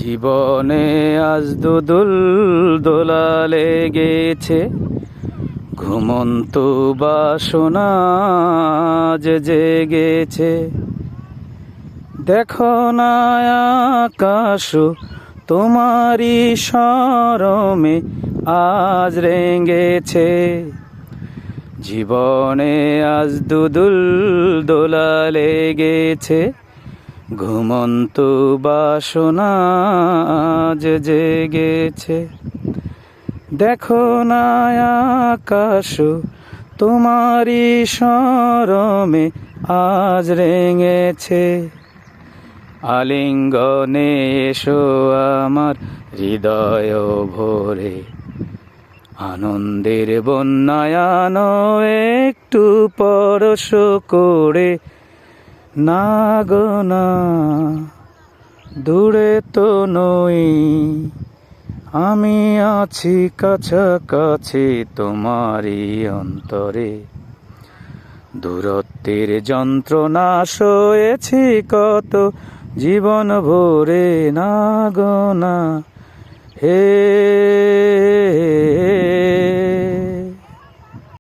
জীবনে আজ দুদুল দোলা লেগেছে, ঘুমন্ত বাসনা যে জেগেছে। দেখো না আকাশ তোমারি শরমে আজ রেঙেছে। জীবনে আজ দুদুল দোলা লেগেছে, ঘুমন্ত বাসনা যে জেগেছে। দেখো না আকাশ তোমারি শরমে আজ রেঙেছে। আলিঙ্গনে এসো আমার হৃদয় ভরে, আনন্দের বন্যায়ন একটু পরশ করে। না গো না, দূরে তো নই, আমি আছি কাছাকাছি তোমারই অন্তরে। দূরত্বের যন্ত্রণা সয়েছি কত জীবন ভরে। না গো না, হে